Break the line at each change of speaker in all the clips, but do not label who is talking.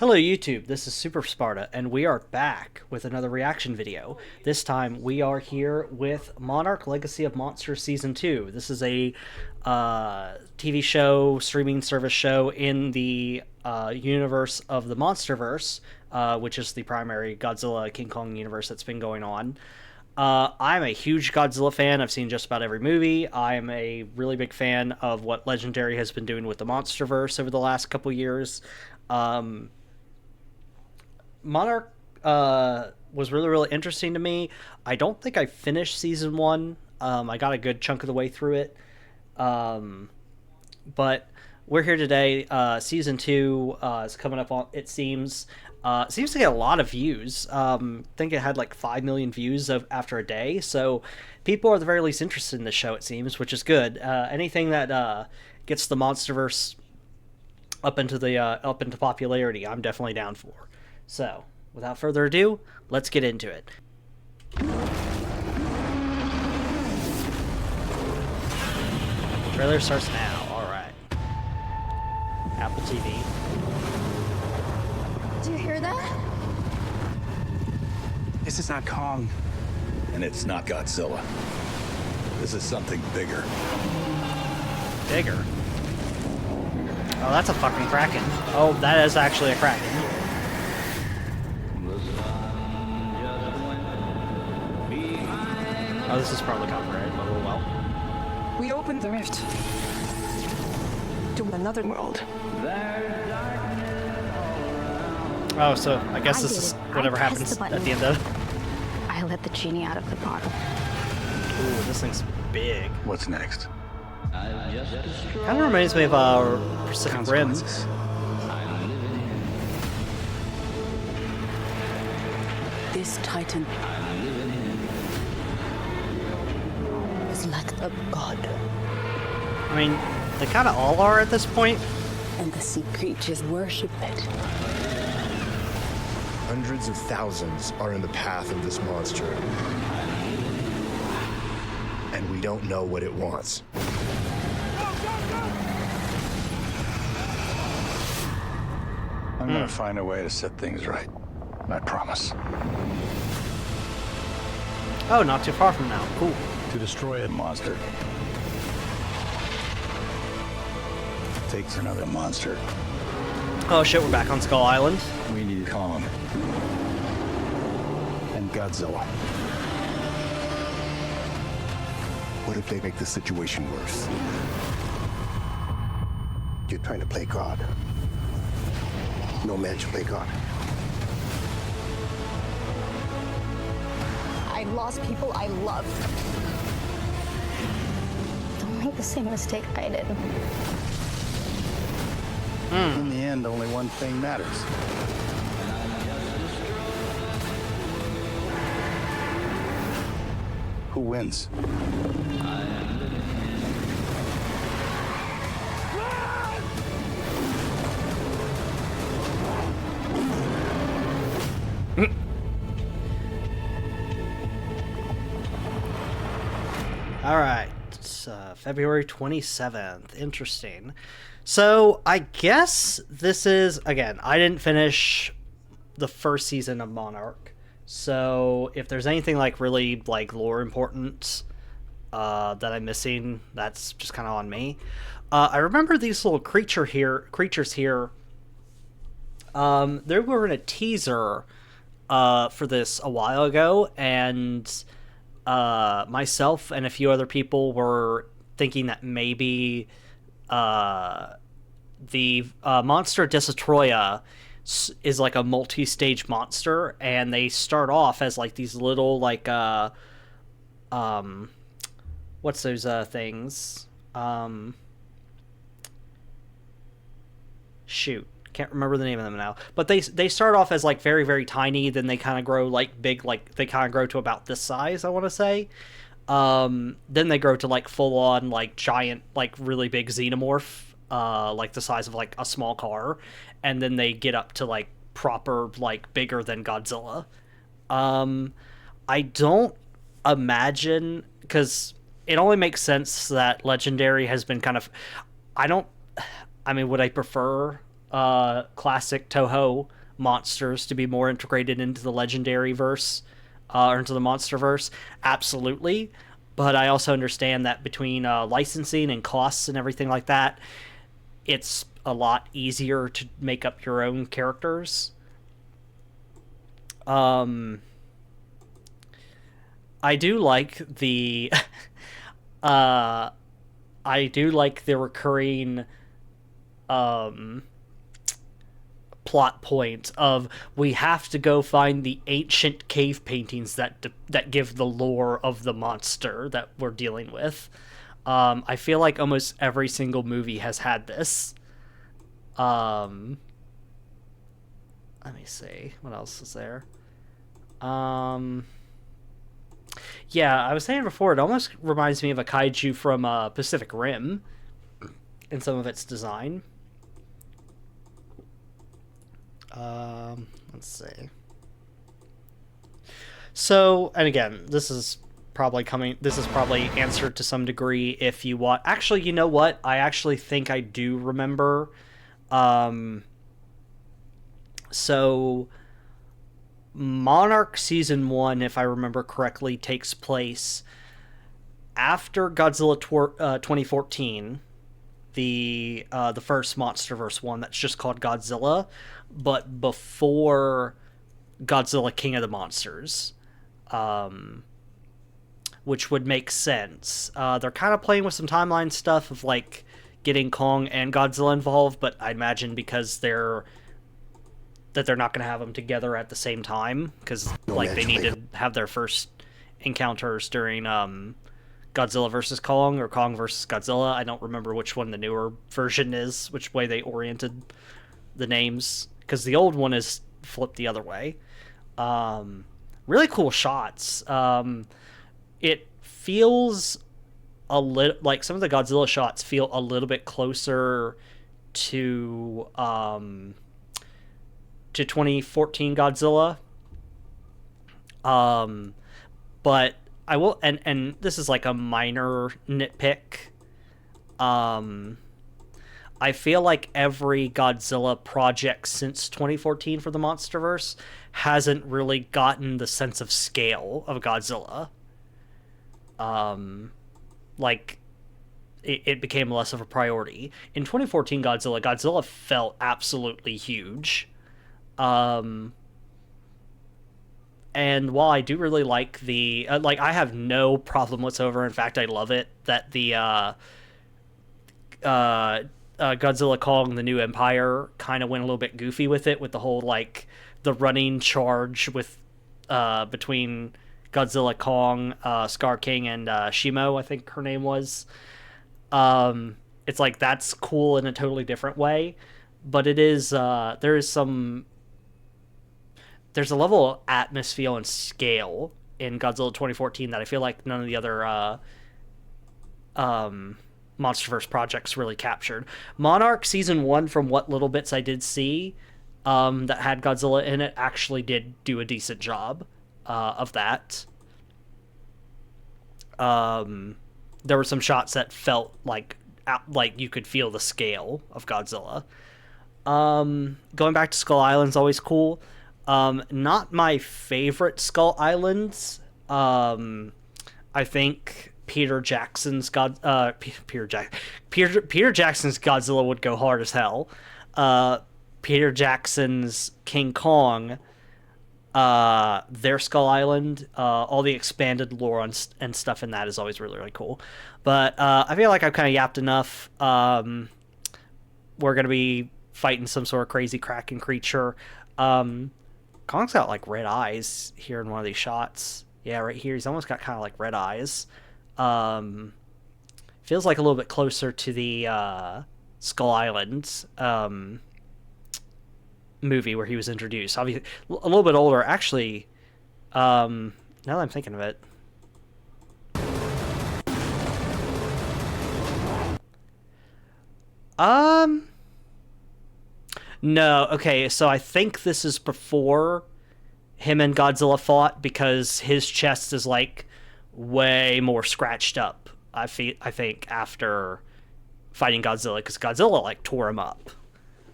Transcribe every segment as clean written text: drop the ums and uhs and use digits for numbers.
Hello YouTube, this is Super Sparta, and we are back with another reaction video. This time we are here with Monarch Legacy of Monsters Season 2. This is a TV show, streaming service show in the universe of the Monsterverse, which is the primary Godzilla King Kong universe that's been going on. I'm a huge Godzilla fan. I've seen just about every movie. I am a really big fan of what Legendary has been doing with the Monsterverse over the last couple years. Monarch was really interesting to me. I don't think I finished season 1. I got a good chunk of the way through it. But we're here today. Season 2 is coming up on, it seems. Seems to get a lot of views. I think it had like 5 million views after a day. So people are at the very least interested in the show, it seems, which is good. Anything that gets the Monsterverse up into popularity, I'm definitely down for. So, without further ado, let's get into it. Trailer starts now. Alright. Apple TV.
Do you hear that?
This is not Kong.
And it's not Godzilla. This is something bigger.
Bigger? Oh, that's a fucking Kraken. Oh, that is actually a Kraken. Oh, this is probably copyrighted, but oh well.
We opened the rift to another world.
Oh, so I guess this is whatever happens at the end of it.
I let the genie out of the bottle.
Ooh, this thing's big.
What's next?
Kind of reminds me of Pacific Rim.
This titan is like a god,
I mean, they kind of all are at this point.
and the sea creatures worship it.
Hundreds of thousands are in the path of this monster. And we don't know what it wants.
I'm gonna find a way to set things right. I promise.
Oh, not too far from now. Cool.
To destroy a monster takes another monster.
Oh shit, we're back on Skull Island.
We need Kong and Godzilla.
What if they make the situation worse? You're trying to play God. No man should play God.
I lost people I loved. Don't make the same mistake I did.
In the end, only one thing matters. Who wins?
Alright, it's February 27th. Interesting. So, I guess this is, again, I didn't finish the first season of Monarch. So, if there's anything, like, really, like, lore important that I'm missing, that's just kind of on me. I remember these little creatures here. They were in a teaser for this a while ago, and myself and a few other people were thinking that maybe the monster Destroya is like a multi-stage monster, and they start off as like these little like what's those things? Shoot, can't remember the name of them now. But they start off as like very tiny, then they kind of grow like big, like they kind of grow to about this size, I want to say. Then they grow to like full on like giant, like really big xenomorph, like the size of like a small car, and then they get up to like proper like bigger than Godzilla. I don't imagine, because it only makes sense that Legendary has been kind of, I mean, would I prefer classic Toho monsters to be more integrated into the legendary verse, or into the monster verse? Absolutely. But I also understand that between licensing and costs and everything like that, it's a lot easier to make up your own characters. I do like the I do like the recurring plot point of we have to go find the ancient cave paintings that give the lore of the monster that we're dealing with. I feel like almost every single movie has had this. Let me see what else is there. Yeah, I was saying before, it almost reminds me of a kaiju from Pacific Rim in some of its design. Let's see. So, and again, this is probably answered to some degree if you want. Actually, you know what? I actually think I do remember. So Monarch Season 1, if I remember correctly, takes place after Godzilla 2014, the first MonsterVerse one that's just called Godzilla, but before Godzilla King of the Monsters, which would make sense. They're kind of playing with some timeline stuff of like getting Kong and Godzilla involved, but I imagine because they're not going to have them together at the same time, because like they need to have their first encounters during Godzilla versus Kong or Kong versus Godzilla. I don't remember which one the newer version is, which way they oriented the names, because the old one is flipped the other way. Really cool shots. It feels a little like some of the Godzilla shots feel a little bit closer to 2014 Godzilla. But I will, and this is like a minor nitpick. I feel like every Godzilla project since 2014 for the MonsterVerse hasn't really gotten the sense of scale of Godzilla. Like it became less of a priority. In 2014 Godzilla felt absolutely huge. And while I do really like the I have no problem whatsoever, in fact I love it, that the Godzilla Kong the New Empire kind of went a little bit goofy with it, with the whole like the running charge with between Godzilla Kong, Scar King, and Shimo, I think her name was. It's like that's cool in a totally different way, but it is there's a level of atmosphere and scale in Godzilla 2014 that I feel like none of the other MonsterVerse projects really captured. Monarch Season 1, from what little bits I did see that had Godzilla in it, actually did do a decent job of that. There were some shots that felt like you could feel the scale of Godzilla. Going back to Skull Island's always cool. Not my favorite Skull Islands. I think Peter Jackson's Peter Jackson's Godzilla would go hard as hell. Peter Jackson's King Kong, their Skull Island, all the expanded lore and stuff in that is always really, really cool. But I feel like I've kind of yapped enough. We're going to be fighting some sort of crazy Kraken creature. Kong's got like red eyes here in one of these shots. Yeah, right here he's almost got kind of like red eyes. Feels like a little bit closer to the Skull Island movie where he was introduced. Obviously a little bit older actually. Now that I'm thinking of it, no, okay, so I think this is before him and Godzilla fought, because his chest is like way more scratched up. I think after fighting Godzilla, because Godzilla like tore him up.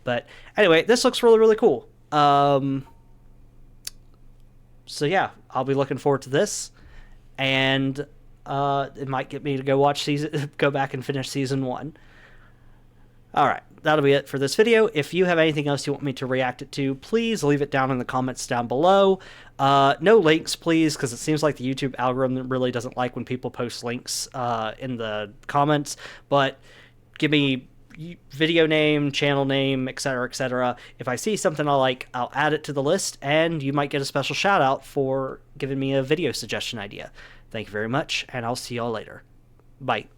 But anyway, this looks really, really cool. So yeah, I'll be looking forward to this, and it might get me to go back and finish season 1. All right, that'll be it for this video. If you have anything else you want me to react it to, please leave it down in the comments down below. No links, please, because it seems like the YouTube algorithm really doesn't like when people post links in the comments. But give me video name, channel name, etc., etc. If I see something I like, I'll add it to the list, and you might get a special shout out for giving me a video suggestion idea. Thank you very much, and I'll see y'all later. Bye.